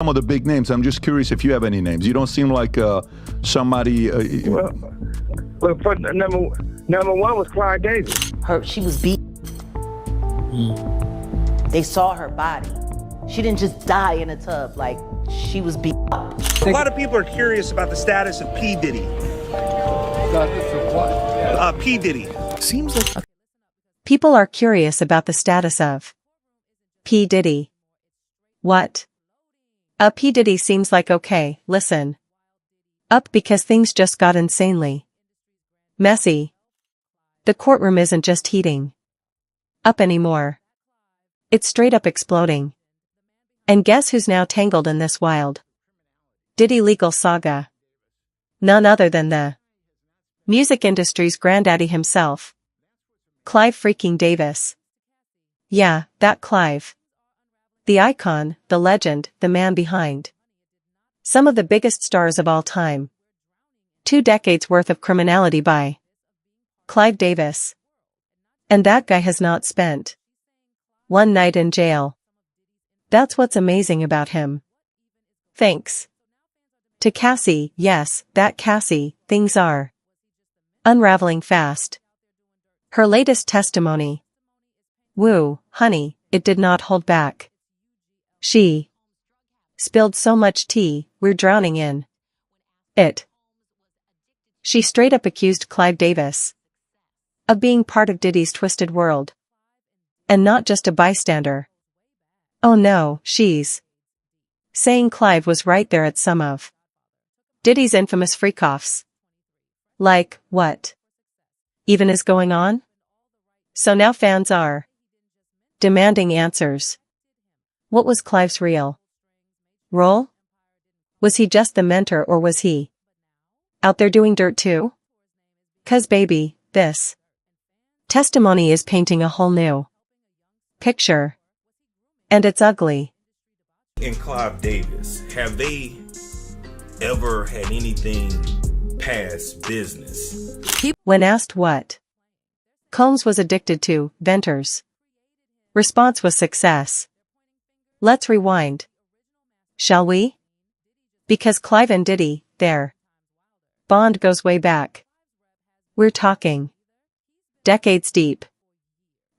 some of the big names. I'm just curious if you have any names. You don't seem like somebody. Well, number one was Clive Davis. She was beat. They saw her body. She didn't just die in a tub. Like, she was beat up. A lot of people are curious about the status of P. Diddy. P. Diddy. Seems like People are curious about the status of P. Diddy. What? P. Diddy seems like okay, listen. Up because things just got insanely messy. The courtroom isn't just heating up anymore. It's straight up exploding. And guess who's now tangled in this wild Diddy legal saga? None other than the music industry's granddaddy himself, Clive freaking Davis. Yeah, that Clive. The icon, the legend, the man behind some of the biggest stars of all time. 2 decades worth of criminality by Clive Davis. And that guy has not spent one night in jail. That's what's amazing about him. Thanks to Cassie, yes, that Cassie, things are unraveling fast. Her latest testimony. Woo, honey, it did not hold back. She spilled so much tea, we're drowning in it. She straight up accused Clive Davis of being part of Diddy's twisted world. And not just a bystander. Oh no, she's saying Clive was right there at some of Diddy's infamous freak-offs. Like, what even is going on? So now fans are demanding answers. What was Clive's real role? Was he just the mentor or was he out there doing dirt too? 'Cause baby, this testimony is painting a whole new picture. And it's ugly. And Clive Davis, have they ever had anything past business? When asked what Combs was addicted to, Venter's response was success. Let's rewind. Shall we? Because Clive and Diddy, their bond goes way back. We're talking decades deep.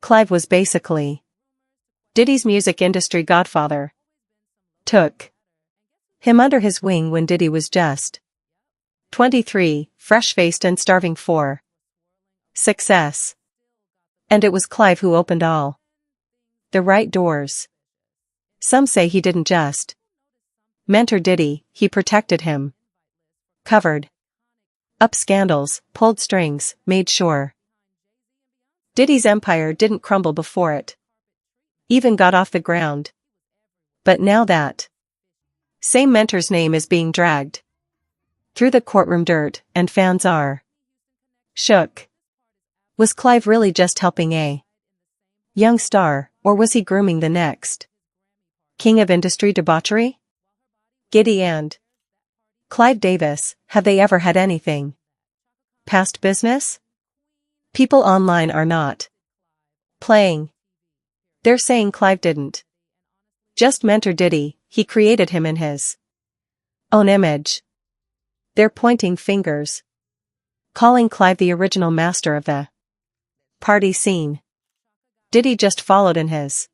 Clive was basically Diddy's music industry godfather. Took him under his wing when Diddy was just 23, fresh-faced and starving for success. And it was Clive who opened all the right doors. Some say he didn't just mentor Diddy, he protected him. Covered up scandals, pulled strings, made sure Diddy's empire didn't crumble before it even got off the ground. But now that same mentor's name is being dragged through the courtroom dirt and fans are shook. Was Clive really just helping a young star, or was he grooming the next king of industry debauchery? Diddy and Clive Davis, have they ever had anything past business? People online are not playing. They're saying Clive didn't just mentor Diddy, he created him in his own image. They're pointing fingers, calling Clive the original master of the party scene. Diddy just followed in his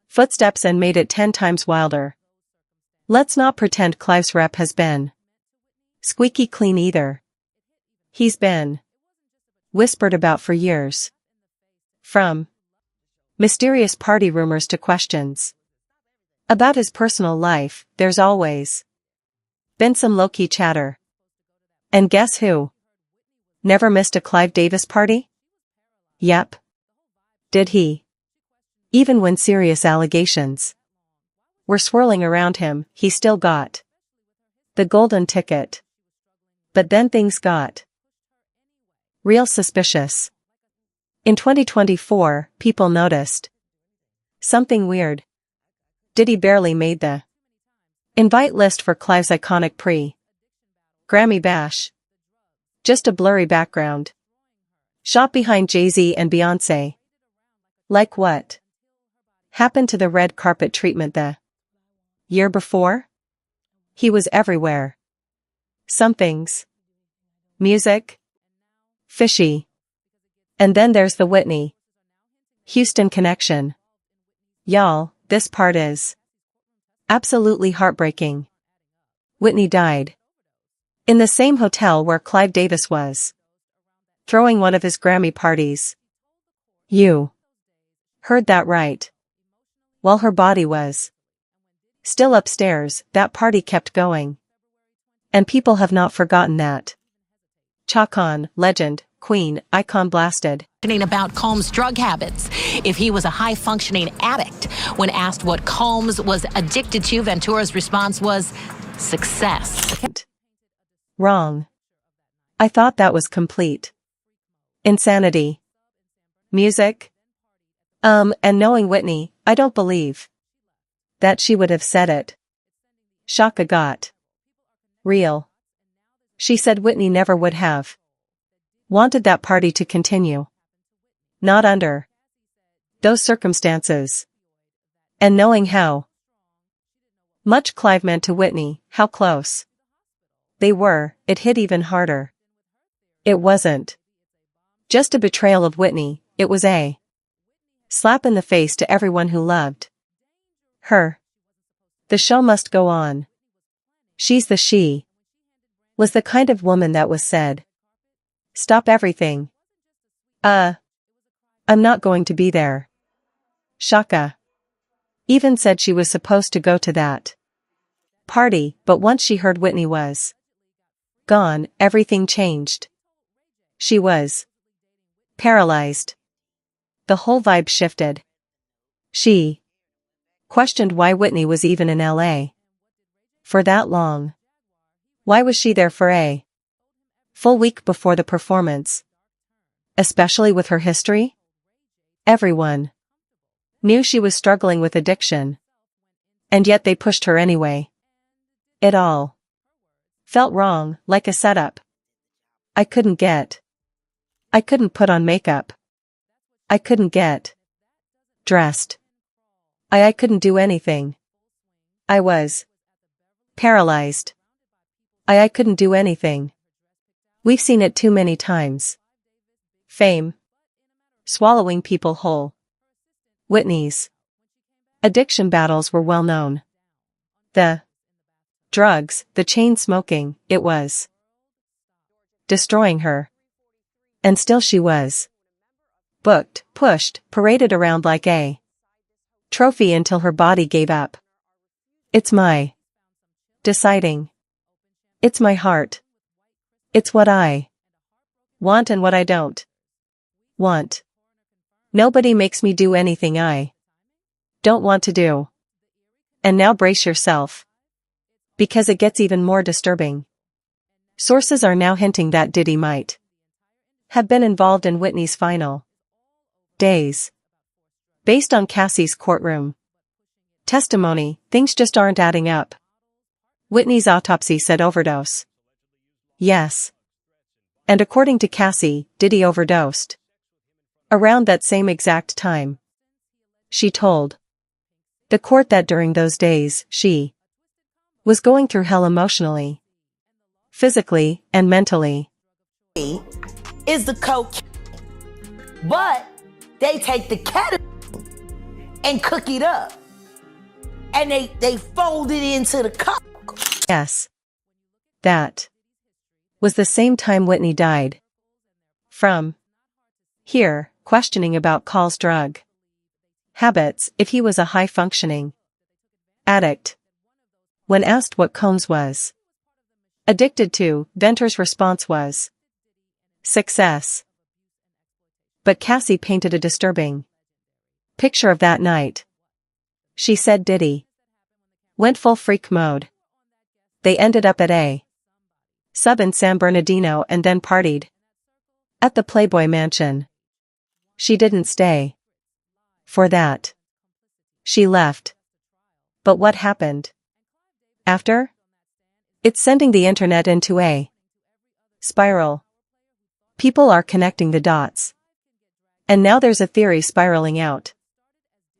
footsteps and made it 10 times wilder. Let's not pretend Clive's rep has been squeaky clean either. He's been whispered about for years. From mysterious party rumors to questions about his personal life, there's always been some low-key chatter. And guess who never missed a Clive Davis party? Yep. Did he? Even when serious allegations were swirling around him, he still got the golden ticket. But then things got real suspicious. In 2024, people noticed something weird. Diddy barely made the invite list for Clive's iconic pre-Grammy bash. Just a blurry background shot behind Jay-Z and Beyoncé. Like what happened to the red carpet treatment the Year before? He was everywhere. Some things. Music. Fishy. And then there's the Whitney Houston connection. Y'all, this part is absolutely heartbreaking. Whitney died in the same hotel where Clive Davis was throwing one of his Grammy parties. You heard that right. While her body was still upstairs, that party kept going. And people have not forgotten that. Chalk on, legend, queen, icon blasted. About Combs' drug habits. If he was a high-functioning addict. When asked what Combs was addicted to, Ventura's response was success. Wrong. I thought that was complete insanity. Music? And knowing Whitney, I don't believe that she would have said it. Shaka got real. She said Whitney never would have wanted that party to continue. Not under those circumstances. And knowing how much Clive meant to Whitney, how close they were, it hit even harder. It wasn't just a betrayal of Whitney, it was a slap in the face to everyone who loved her. The show must go on. She's the she was the kind of woman that was said, stop everything. I'm not going to be there. Shaka even said she was supposed to go to that party, but once she heard Whitney was gone, everything changed. She was paralyzed. The whole vibe shifted. She questioned why Whitney was even in LA for that long. Why was she there for a full week before the performance? Especially with her history? Everyone knew she was struggling with addiction. And yet they pushed her anyway. It all felt wrong, like a setup. I couldn't put on makeup. I couldn't get dressed. I couldn't do anything. I was paralyzed. I couldn't do anything. We've seen it too many times. Fame. Swallowing people whole. Whitney's addiction battles were well known. The drugs, the chain smoking, it was destroying her. And still she was booked, pushed, paraded around like a trophy until her body gave up. It's my deciding. It's my heart. It's what I want and what I don't want. Nobody makes me do anything I don't want to do. And now brace yourself. Because it gets even more disturbing. Sources are now hinting that Diddy might have been involved in Whitney's final days. Based on Cassie's courtroom testimony, things just aren't adding up. Whitney's autopsy said overdose. Yes. And according to Cassie, Diddy overdosed around that same exact time. She told the court that during those days, she was going through hell emotionally, physically, and mentally. Is the coke, but they take the ketamine and cook it up, and they fold it into the coke. Yes. That was the same time Whitney died. From here, questioning about Call's drug habits, if he was a high-functioning addict. When asked what Combs was addicted to, Venter's response was success. But Cassie painted a disturbing picture of that night. She said Diddy went full freak mode. They ended up at a sub in San Bernardino and then partied at the Playboy Mansion. She didn't stay for that. She left. But what happened after? It's sending the internet into a spiral. People are connecting the dots. And now there's a theory spiraling out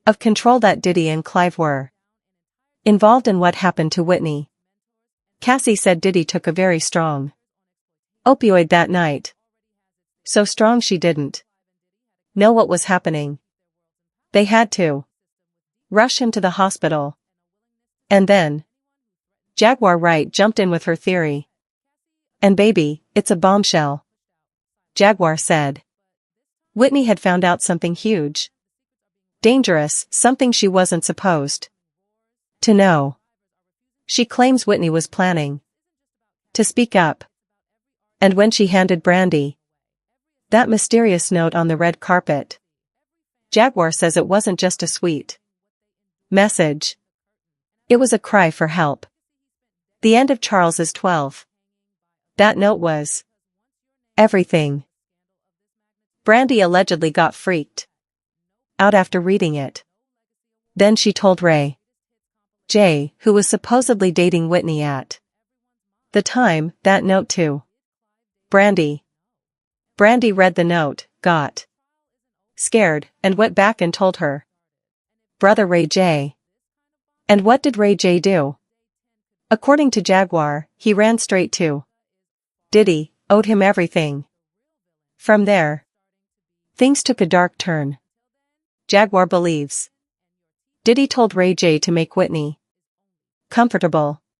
of control that Diddy and Clive were Involved in what happened to Whitney. Cassie said Diddy took a very strong opioid that night. So strong she didn't know what was happening. They had to rush him to the hospital. And then Jaguar Wright jumped in with her theory. And baby, it's a bombshell. Jaguar said. Whitney had found out something huge. Dangerous, something she wasn't supposed to know. She claims Whitney was planning to speak up. And when she handed Brandy that mysterious note on the red carpet, Jaguar says it wasn't just a sweet message. It was a cry for help. The end of Charles's 12. That note was everything. Brandy allegedly got freaked out after reading it. Then she told Ray J, who was supposedly dating Whitney at the time, that note too. Brandy read the note, got scared, and went back and told her brother Ray J. And what did Ray J do? According to Jaguar, he ran straight to Diddy, owed him everything. From there, things took a dark turn. Jaguar believes Diddy told Ray J to make Whitney comfortable.